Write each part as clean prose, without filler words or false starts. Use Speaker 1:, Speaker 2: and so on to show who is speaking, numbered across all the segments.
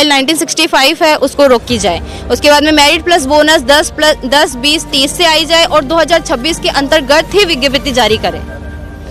Speaker 1: 1965 है उसको रोक की जाए, उसके बाद में मेरिट प्लस बोनस 10, 20, 30 से आई जाए और 2026 के अंतर्गत ही विज्ञप्ति जारी करें,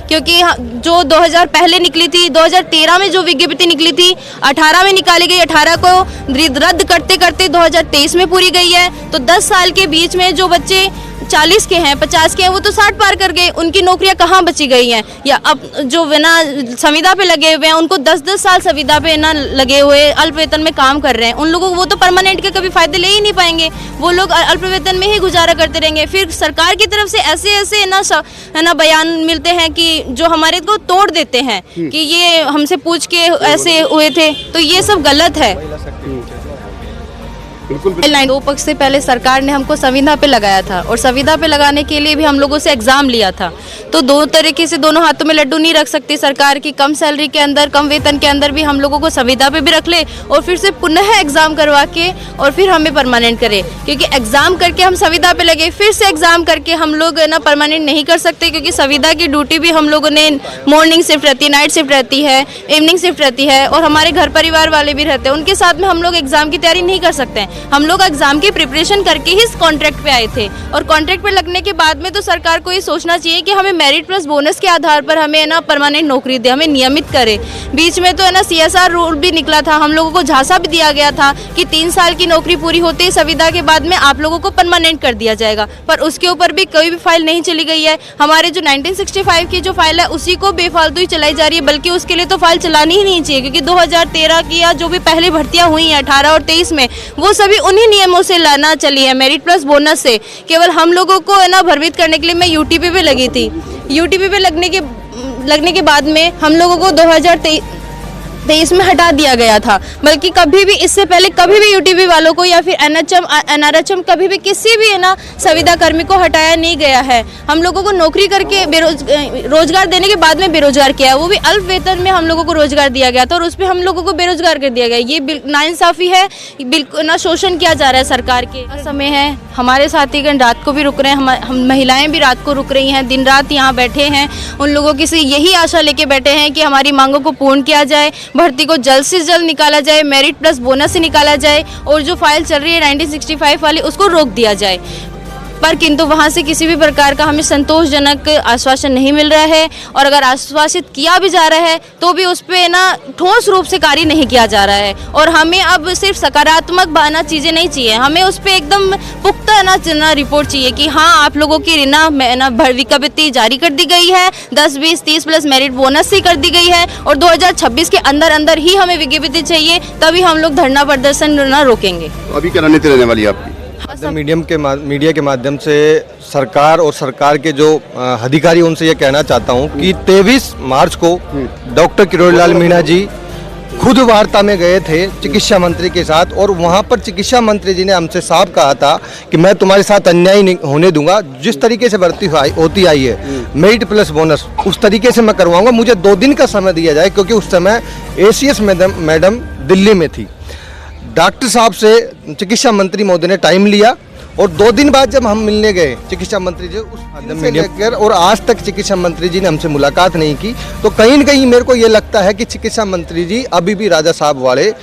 Speaker 1: क्योंकि जो 2000 पहले निकली थी, 2013 में जो विज्ञप्ति निकली थी 18 में निकाली गई, 18 को रद्द करते करते 2023 में पूरी गई है। तो 10 साल के बीच में जो बच्चे 40 के हैं, 50 के हैं, वो तो 60 पार कर गए, उनकी नौकरियां कहाँ बची गई हैं? या अब जो ना संविदा पे लगे हुए हैं उनको 10-10 साल संविदा पे ना लगे हुए अल्प वेतन में काम कर रहे हैं, उन लोगों को वो तो परमानेंट के कभी फायदे ले ही नहीं पाएंगे, वो लोग अल्प वेतन में ही गुजारा करते रहेंगे। फिर सरकार की तरफ से ऐसे ना बयान मिलते हैं कि जो हमारे को तोड़ देते हैं कि ये हमसे पूछ के ऐसे हुए थे, तो ये सब गलत है। दो पक्ष से पहले सरकार ने हमको संविदा पे लगाया था और संविदा पे लगाने के लिए भी हम लोगों से एग्जाम लिया था, तो दो तरीके से दोनों हाथों में लड्डू नहीं रख सकती सरकार की। कम सैलरी के अंदर, कम वेतन के अंदर भी हम लोगों को संविदा पे भी रख ले और फिर से पुनः एग्जाम करवा के और फिर हमें परमानेंट करे, क्योंकि एग्जाम करके हम संविदा पे लगे, फिर से एग्जाम करके हम लोग ना परमानेंट नहीं कर सकते, क्योंकि संविदा की ड्यूटी भी हम लोगों ने मॉर्निंग शिफ्ट रहती है, नाइट शिफ्ट रहती है, इवनिंग शिफ्ट रहती है और हमारे घर परिवार वाले भी रहते हैं, उनके साथ में हम लोग एग्जाम की तैयारी नहीं कर सकते हैं। हम लोग एग्जाम की प्रिपरेशन करके ही इस कॉन्ट्रैक्ट पे आए थे और कॉन्ट्रैक्ट पे लगने के बाद में तो सरकार को ये सोचना चाहिए कि हमें मेरिट प्लस बोनस के आधार पर हमें ना परमानेंट नौकरी दे, हमें नियमित करे। बीच में तो है ना CSR रूल भी निकला था, हम लोगों को झांसा भी दिया गया था कि 3 साल की नौकरी पूरी होते ही संविदा के बाद में आप लोगों को परमानेंट कर दिया जाएगा, पर उसके ऊपर भी कोई भी फाइल नहीं चली गई है। हमारे जो 1965 की जो फाइल है उसी को बेफालतू ही चलाई जा रही है, बल्कि उसके लिए तो फाइल चलानी ही नहीं चाहिए, क्योंकि 2013 की या जो भी पहले भर्तियां हुई हैं 18 और 23 में, वो सभी उन्हीं नियमों से लाना चली है, मेरिट प्लस बोनस से। केवल हम लोगों को है ना भ्रमित करने के लिए मैं UTP पे लगी थी। UTP पे लगने के बाद में हम लोगों को 2023 में हटा दिया गया था, बल्कि कभी भी इससे पहले कभी भी UTP वालों को या फिर NRHM कभी भी किसी भी है ना संविदा कर्मी को हटाया नहीं गया है। हम लोगों को नौकरी करके रोजगार देने के बाद में बेरोजगार किया है, वो भी अल्प वेतन में हम लोगों को रोजगार दिया गया था और उस पर हम लोगों को बेरोजगार कर दिया गया। ये नाइंसाफी है, बिल्कुल ना शोषण किया जा रहा है सरकार के। समय है, हमारे साथीगण रात को भी रुक रहे हैं, हम महिलाएं भी रात को रुक रही हैं, दिन रात यहाँ बैठे हैं, उन लोगों की से यही आशा लेके बैठे हैं कि हमारी मांगों को पूर्ण किया जाए, भर्ती को जल्द से जल्द निकाला जाए, मेरिट प्लस बोनस से निकाला जाए और जो फाइल चल रही है 1965 वाली उसको रोक दिया जाए। पर किंतु वहाँ से किसी भी प्रकार का हमें संतोषजनक आश्वासन नहीं मिल रहा है और अगर आश्वासित किया भी जा रहा है तो भी उस पर ना ठोस रूप से कार्य नहीं किया जा रहा है। और हमें अब सिर्फ सकारात्मक बहाना चीज़ें नहीं चाहिए, हमें उस पर एकदम पुख्ता ना रिपोर्ट चाहिए कि हाँ आप लोगों की ना विज्ञप्ति जारी कर दी गई है, 10, 20, 30 प्लस मेरिट बोनस से कर दी गई है और 2026 के अंदर ही हमें विज्ञप्ति चाहिए, तभी हम लोग धरना प्रदर्शन ना रोकेंगे।
Speaker 2: अभी क्या रणनीति रहने वाली है आपकी?
Speaker 3: मीडिया के माध्यम से सरकार और सरकार के जो अधिकारी उनसे ये कहना चाहता हूँ कि 23 मार्च को डॉक्टर किरोड़ीलाल मीणा जी खुद वार्ता में गए थे चिकित्सा मंत्री के साथ और वहाँ पर चिकित्सा मंत्री जी ने हमसे साफ कहा था कि मैं तुम्हारे साथ अन्याय नहीं होने दूंगा, जिस तरीके से भर्ती होती आई है मेरिट प्लस बोनस उस तरीके से मैं करवाऊंगा, मुझे 2 दिन का समय दिया जाए, क्योंकि उस समय ACS मैडम दिल्ली में थी। डॉक्टर साहब से चिकित्सा मंत्री महोदय ने टाइम लिया और 2 दिन बाद जब हम मिलने गए चिकित्सा मंत्री जी उस माध्यम से लेकर और आज तक चिकित्सा मंत्री जी ने हमसे मुलाकात नहीं की, तो कहीं न कहीं मेरे को ये लगता है कि चिकित्सा मंत्री जी अभी भी राजा साहब वाले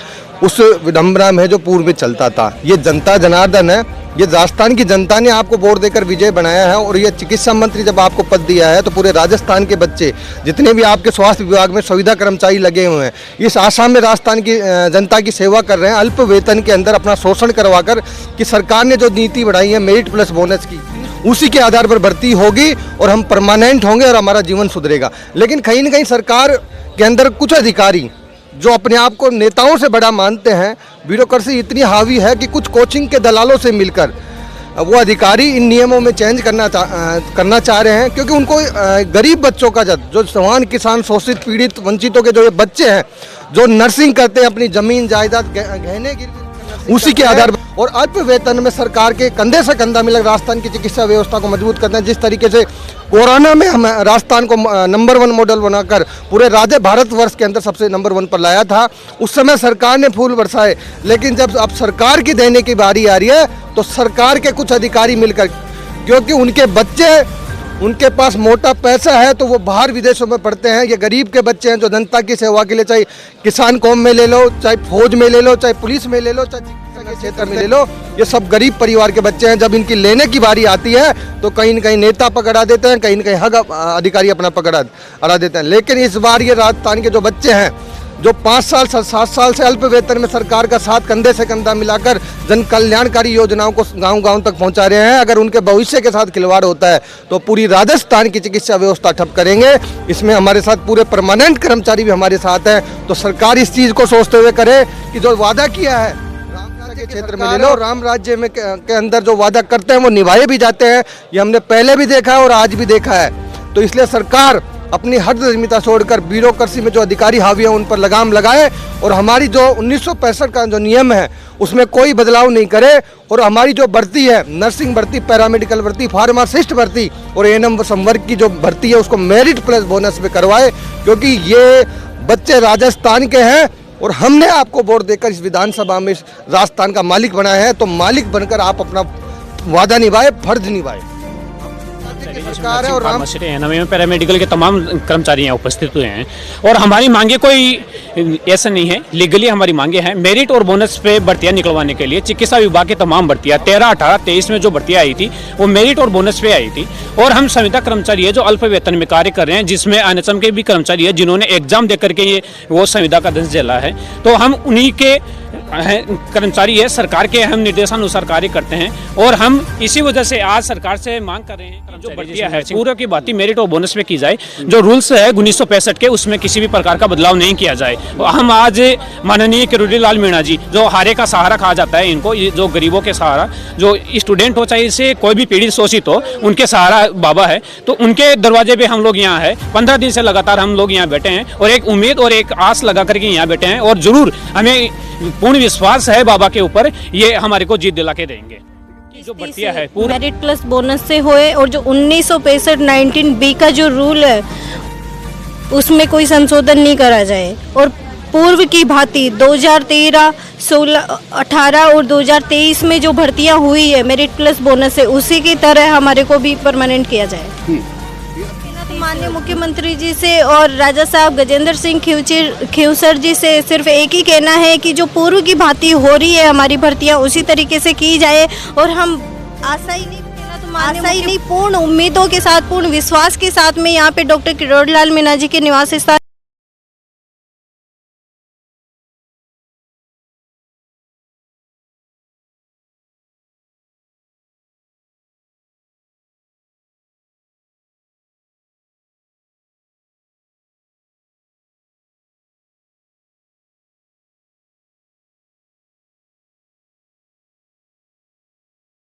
Speaker 3: उस विडम्बना में जो पूर्व में चलता था। ये जनता जनार्दन है, ये राजस्थान की जनता ने आपको वोट देकर विजय बनाया है और ये चिकित्सा मंत्री जब आपको पद दिया है तो पूरे राजस्थान के बच्चे जितने भी आपके स्वास्थ्य विभाग में संविदा कर्मचारी लगे हुए हैं इस आसाम में राजस्थान की जनता की सेवा कर रहे हैं, अल्प वेतन के अंदर अपना शोषण करवाकर कि सरकार ने जो नीति बढ़ाई है मेरिट प्लस बोनस की उसी के आधार पर भर्ती होगी और हम परमानेंट होंगे और हमारा जीवन सुधरेगा। लेकिन कहीं न कहीं सरकार के अंदर कुछ अधिकारी जो अपने आप को नेताओं से बड़ा मानते हैं, ब्यूरोक्रेसी इतनी हावी है कि कुछ कोचिंग के दलालों से मिलकर वो अधिकारी इन नियमों में चेंज करना चाह रहे हैं, क्योंकि उनको गरीब बच्चों का जो जवान किसान शोषित पीड़ित वंचितों के जो ये बच्चे हैं जो नर्सिंग करते हैं, अपनी जमीन जायदाद गहने गिरवी उसी के आधार पर और अल्प वेतन में सरकार के कंधे से कंधा मिलकर राजस्थान की चिकित्सा व्यवस्था को मजबूत करते हैं। जिस तरीके से कोरोना में हम राजस्थान को नंबर 1 मॉडल बनाकर पूरे राज्य भारतवर्ष के अंदर सबसे नंबर 1 पर लाया था, उस समय सरकार ने फूल बरसाए, लेकिन जब अब सरकार की देने की बारी आ रही है तो सरकार के कुछ अधिकारी मिलकर, क्योंकि उनके बच्चे उनके पास मोटा पैसा है तो वो बाहर विदेशों में पढ़ते हैं। ये गरीब के बच्चे हैं जो जनता की सेवा के लिए, चाहे किसान कौम में ले लो, चाहे फौज में ले लो, चाहे पुलिस में ले लो, चाहे चिकित्सा के क्षेत्र में ले लो, ये सब गरीब परिवार के बच्चे हैं। जब इनकी लेने की बारी आती है तो कहीं न कहीं नेता पकड़ा देते हैं, कहीं न कहीं हक अधिकारी अपना पकड़ा देते हैं। लेकिन इस बार ये राजस्थान के जो बच्चे हैं जो 5 साल 7 साल से अल्प वेतन में सरकार का साथ कंधे से कंधा मिलाकर जन कल्याणकारी योजनाओं को गांव-गांव तक पहुंचा रहे हैं, अगर उनके भविष्य के साथ खिलवाड़ होता है तो पूरी राजस्थान की चिकित्सा व्यवस्था ठप करेंगे। इसमें हमारे साथ पूरे परमानेंट कर्मचारी भी हमारे साथ हैं। तो सरकार इस चीज़ को सोचते हुए करे कि जो वादा किया है के क्षेत्र में ले लो, राम राज्य में के अंदर जो वादा करते हैं वो निभाए भी जाते हैं। ये हमने पहले भी देखा है और आज भी देखा है। तो इसलिए सरकार अपनी हद सीमिता छोड़कर ब्यूरोक्रेसी में जो अधिकारी हावी हैं उन पर लगाम लगाए और हमारी जो 1965 का जो नियम है उसमें कोई बदलाव नहीं करे। और हमारी जो भर्ती है, नर्सिंग भर्ती, पैरामेडिकल भर्ती, फार्मासिस्ट भर्ती और एएनएम संवर्ग की जो भर्ती है उसको मेरिट प्लस बोनस पे करवाए, क्योंकि ये बच्चे राजस्थान के हैं और हमने आपको वोट देकर इस विधानसभा में इस राजस्थान का मालिक बनाया है। तो मालिक बनकर आप अपना वादा निभाए, फर्ज निभाए। सरकार है और
Speaker 2: एएनएम में पैरामेडिकल के तमाम कर्मचारी यहाँ उपस्थित हुए हैं और हमारी मांगे कोई ऐसा नहीं है, लीगली हमारी मांगे हैं मेरिट और बोनस पे भर्तियां निकलवाने के लिए। चिकित्सा विभाग की तमाम भर्तियां 13, 18, 23 में जो भर्तियां आई थी वो मेरिट और बोनस पे आई थी। और हम संविदा कर्मचारी है जो अल्प वेतन में कार्य कर रहे हैं, जिसमें एनएचएम के भी कर्मचारी है जिन्होंने एग्जाम दे करके ये वो संविदा का दंश झेला है। तो हम उन्हीं के कर्मचारी है, सरकार के हम निर्देशानुसार कार्य करते हैं और हम इसी वजह से आज सरकार से मांग कर रहे हैं जो भर्तियां है पूरा की बात मेरिट और बोनस पे की जाए। जो रूल्स है 1965 के उसमें किसी भी प्रकार का बदलाव नहीं किया जाए। हम आज माननीय किरोड़ी लाल मीणा जी जो हारे का सहारा कहा जाता है इनको, जो गरीबों के सहारा, जो स्टूडेंट हो चाहे इसे कोई भी पीड़ित शोषित हो, उनके सहारा बाबा है। तो उनके दरवाजे पे हम लोग यहाँ है 15 दिन से लगातार हम लोग यहाँ बैठे हैं और एक उम्मीद और एक आस लगा करके यहाँ बैठे हैं और जरूर हमें पूर्ण विश्वास है बाबा के ऊपर, ये हमारे को जीत दिला के देंगे। जो भर्तियां है पूरा
Speaker 4: मेरिट प्लस बोनस से होए और जो 1965 19B का जो रूल है उसमें कोई संशोधन नहीं करा जाए और पूर्व की भांति 2013, 16, 18 और 2023 में जो भर्तियां हुई है मेरिट प्लस बोनस से उसी की तरह हमारे को भी परमानेंट किया जाए। माननीय मुख्यमंत्री जी से और राजा साहब गजेंद्र सिंह खींवसर जी से सिर्फ एक ही कहना है कि जो पूर्व की भांति हो रही है हमारी भर्तियां उसी तरीके से की जाए। और हम आशा ही नहीं पूर्ण उम्मीदों के साथ, पूर्ण विश्वास के साथ में यहाँ पे डॉक्टर किरोड़ी लाल मीणा जी के निवास स्थान